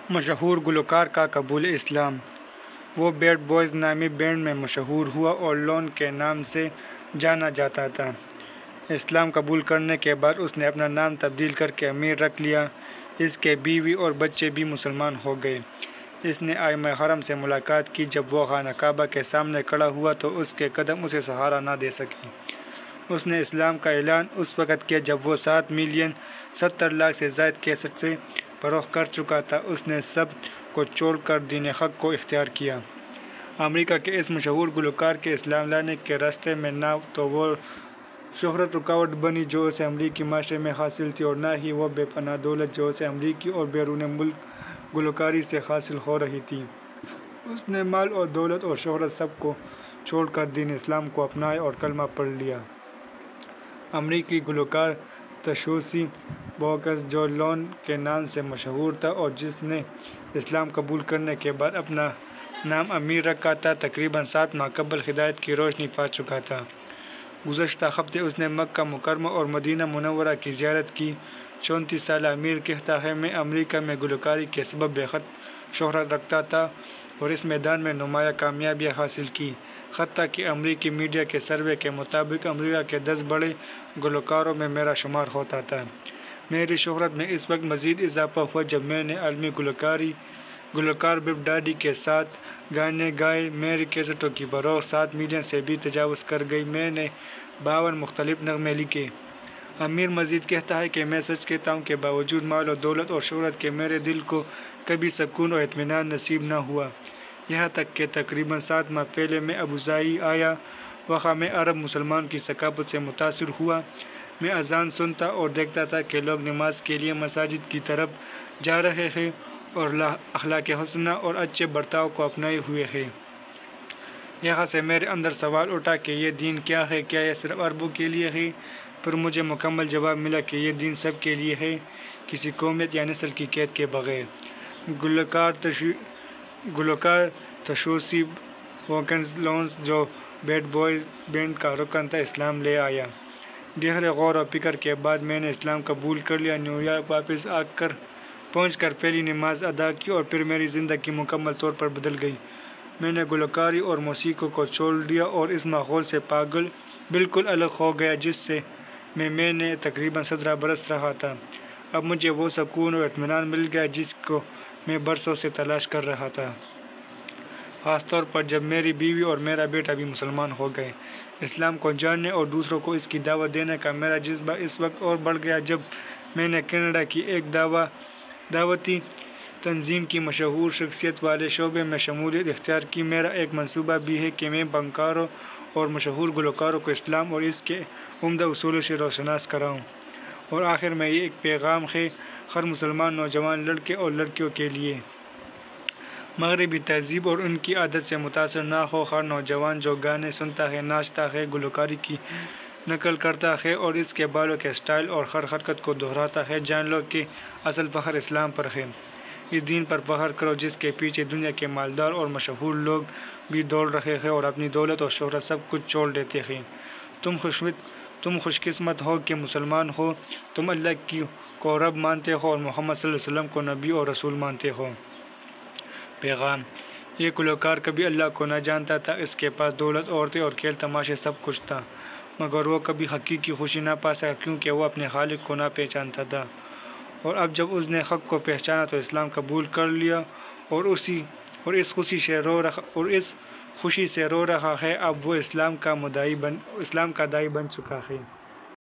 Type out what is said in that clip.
مشہور گلوکار کا قبول اسلام۔ وہ بیڈ بوائز نامی بینڈ میں مشہور ہوا اور لون کے نام سے جانا جاتا تھا۔ اسلام قبول کرنے کے بعد اس نے اپنا نام تبدیل کر کے امیر رکھ لیا۔ اس کے بیوی اور بچے بھی مسلمان ہو گئے۔ اس نے ائمہ حرم سے ملاقات کی۔ جب وہ خانہ کعبہ کے سامنے کھڑا ہوا تو اس کے قدم اسے سہارا نہ دے سکے۔ اس نے اسلام کا اعلان اس وقت کیا جب وہ 7,70,00,000 سے زائد کیسٹیں فروخت کر چکا تھا۔ اس نے سب کو چھوڑ کر دین حق کو اختیار کیا۔ امریکہ کے اس مشہور گلوکار کے اسلام لانے کے راستے میں نہ تو وہ شہرت رکاوٹ بنی جو اسے امریکی معاشرے میں حاصل تھی اور نہ ہی وہ بے پناہ دولت جو اسے امریکی اور بیرون ملک گلوکاری سے حاصل ہو رہی تھی۔ اس نے مال اور دولت اور شہرت سب کو چھوڑ کر دین اسلام کو اپنایا اور کلمہ پڑھ لیا۔ امریکی گلوکار تشویشی بوکس جو لون کے نام سے مشہور تھا اور جس نے اسلام قبول کرنے کے بعد اپنا نام امیر رکھا تھا، تقریباً 7 ماہ قبل ہدایت کی روشنی پا چکا تھا۔ گزشتہ ہفتے اس نے مکہ مکرمہ اور مدینہ منورہ کی زیارت کی۔ 34 سالہ امیر کہتا ہے میں امریکہ میں گلوکاری کے سبب بے حد شہرت رکھتا تھا اور اس میدان میں نمایاں کامیابیاں حاصل کی، حتیٰ کہ امریکی میڈیا کے سروے کے مطابق امریکہ کے 10 بڑے گلوکاروں میں میرا شمار ہوتا تھا۔ میری شہرت میں اس وقت مزید اضافہ ہوا جب میں نے عالمی گلوکار بگ ڈیڈی کے ساتھ گانے گائے۔ میری کیسٹوں کی فروخت 7 ملین سے بھی تجاوز کر گئی۔ میں نے 52 مختلف نغمے لکھے۔ امیر مزید کہتا ہے کہ میں سچ کہتا ہوں کہ باوجود مال و دولت اور شہرت کے میرے دل کو کبھی سکون اور اطمینان نصیب نہ ہوا، یہاں تک کہ تقریباً 7 ماہ پہلے میں ابوظہبی آیا۔ وہاں میں عرب مسلمان کی ثقافت سے متاثر ہوا۔ میں اذان سنتا اور دیکھتا تھا کہ لوگ نماز کے لیے مساجد کی طرف جا رہے ہیں اور اخلاق حسنہ اور اچھے برتاؤ کو اپنائے ہوئے ہیں۔ یہاں سے میرے اندر سوال اٹھا کہ یہ دین کیا ہے؟ کیا یہ صرف عربوں کے لیے ہے؟ پھر مجھے مکمل جواب ملا کہ یہ دین سب کے لیے ہے، کسی قومیت یا نسل کی قید کے بغیر۔ گلوکار تشویشی بوکس لون جو بیڈ بوائز بینڈ کا رکن تھا اسلام لے آیا۔ گہرے غور و فکر کے بعد میں نے اسلام قبول کر لیا۔ نیویارک واپس پہنچ کر پہلی نماز ادا کی اور پھر میری زندگی مکمل طور پر بدل گئی۔ میں نے گلوکاری اور موسیقی کو چھوڑ دیا اور اس ماحول سے بالکل الگ ہو گیا جس میں نے تقریباً 17 برس رہا تھا۔ اب مجھے وہ سکون اور اطمینان مل گیا جس کو میں برسوں سے تلاش کر رہا تھا، خاص طور پر جب میری بیوی اور میرا بیٹا بھی مسلمان ہو گئے۔ اسلام کو جاننے اور دوسروں کو اس کی دعوت دینے کا میرا جذبہ اس وقت اور بڑھ گیا جب میں نے کینیڈا کی ایک دعوتی تنظیم کی مشہور شخصیت والے شعبے میں شمولیت اختیار کی۔ میرا ایک منصوبہ بھی ہے کہ میں فنکاروں اور مشہور گلوکاروں کو اسلام اور اس کے عمدہ اصولوں سے روشناس کراؤں۔ اور آخر میں یہ ایک پیغام ہے ہر مسلمان نوجوان لڑکے اور لڑکیوں کے لیے۔ مغربی تہذیب اور ان کی عادت سے متاثر نہ ہو۔ ہر نوجوان جو گانے سنتا ہے، ناچتا ہے، گلوکاری کی نقل کرتا ہے اور اس کے بالوں کے سٹائل اور ہر حرکت کو دہراتا ہے، جان لو کہ اصل فخر اسلام پر ہے۔ اس دین پر فخر کرو جس کے پیچھے دنیا کے مالدار اور مشہور لوگ بھی دوڑ رہے ہیں اور اپنی دولت اور شہرت سب کچھ چھوڑ دیتے ہیں۔ تم خوش قسمت ہو کہ مسلمان ہو، تم اللہ کو رب مانتے ہو اور محمد صلی اللہ علیہ وسلم کو نبی اور رسول مانتے ہو۔ پیغام: یہ گلوکار کبھی اللہ کو نہ جانتا تھا۔ اس کے پاس دولت، عورتیں اور کھیل تماشے سب کچھ تھا، مگر وہ کبھی حقیقی خوشی نہ پا سکا کیونکہ وہ اپنے خالق کو نہ پہچانتا تھا۔ اور اب جب اس نے حق کو پہچانا تو اسلام قبول کر لیا اور اس خوشی سے رو رہا ہے۔ اب وہ اسلام کا داعی بن چکا ہے۔